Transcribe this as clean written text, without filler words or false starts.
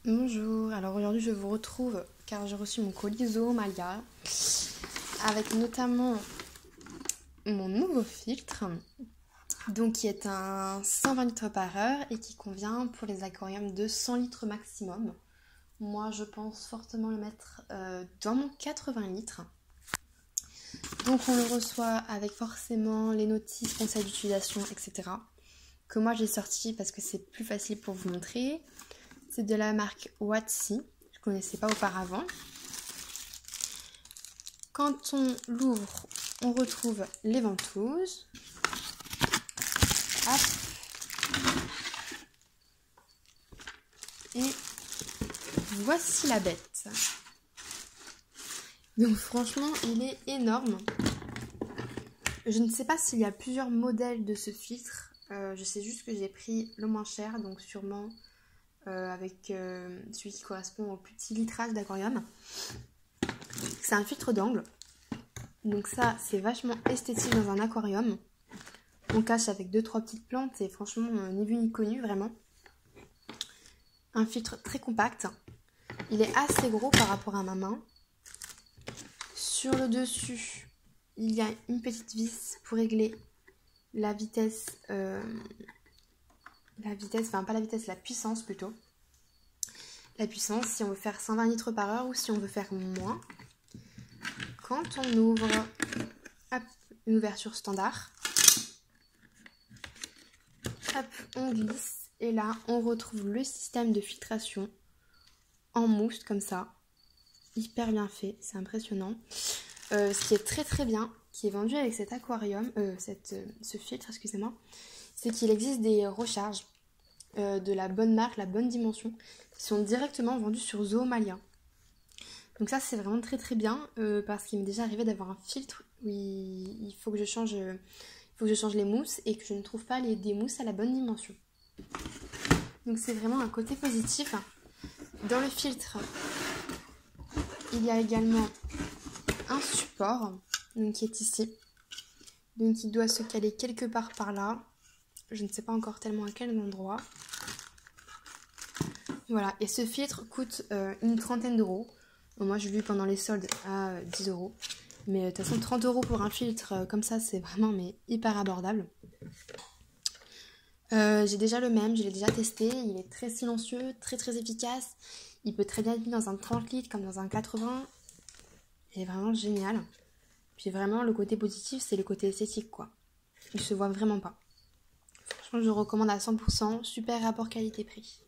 Bonjour, alors aujourd'hui je vous retrouve car j'ai reçu mon colis Zoomalia avec notamment mon nouveau filtre, donc qui est un 120 litres par heure et qui convient pour les aquariums de 100 litres maximum. Moi je pense fortement le mettre dans mon 80 litres. Donc on le reçoit avec forcément les notices, conseils d'utilisation, etc. que moi j'ai sorti parce que c'est plus facile pour vous montrer. C'est de la marque Watsi, je ne connaissais pas auparavant. Quand on l'ouvre, on retrouve les ventouses. Hop. Et voici la bête. Donc franchement, il est énorme. Je ne sais pas s'il y a plusieurs modèles de ce filtre. Je sais juste que j'ai pris le moins cher, donc sûrement avec celui qui correspond au plus petit litrage d'aquarium. C'est un filtre d'angle. Donc ça, c'est vachement esthétique dans un aquarium. On cache avec 2-3 petites plantes et franchement, ni vu ni connu, vraiment. Un filtre très compact. Il est assez gros par rapport à ma main. Sur le dessus, il y a une petite vis pour régler la vitesse, la puissance plutôt. La puissance, si on veut faire 120 litres par heure ou si on veut faire moins. Quand on ouvre, hop, une ouverture standard, hop, on glisse et là on retrouve le système de filtration en mousse comme ça, hyper bien fait, c'est impressionnant. Ce qui est très bien, qui est vendu avec cet aquarium, ce filtre, excusez-moi, c'est qu'il existe des recharges de la bonne marque, la bonne dimension, qui sont directement vendus sur Zoomalia. Donc ça c'est vraiment très bien parce qu'il m'est déjà arrivé d'avoir un filtre où il faut que je change les mousses et que je ne trouve pas des mousses à la bonne dimension. Donc c'est vraiment un côté positif. Dans le filtre, il y a également un support donc, qui est ici. Donc il doit se caler quelque part par là. Je ne sais pas encore tellement à quel endroit. Voilà, et ce filtre coûte une trentaine d'euros. Moi je l'ai eu pendant les soldes à 10 euros. Mais de toute façon 30 euros pour un filtre comme ça c'est vraiment hyper abordable. J'ai déjà le même, je l'ai déjà testé. Il est très silencieux, très efficace. Il peut très bien être mis dans un 30 litres comme dans un 80. Il est vraiment génial. Puis vraiment le côté positif c'est le côté esthétique quoi. Il se voit vraiment pas. Franchement je recommande à 100%, super rapport qualité-prix.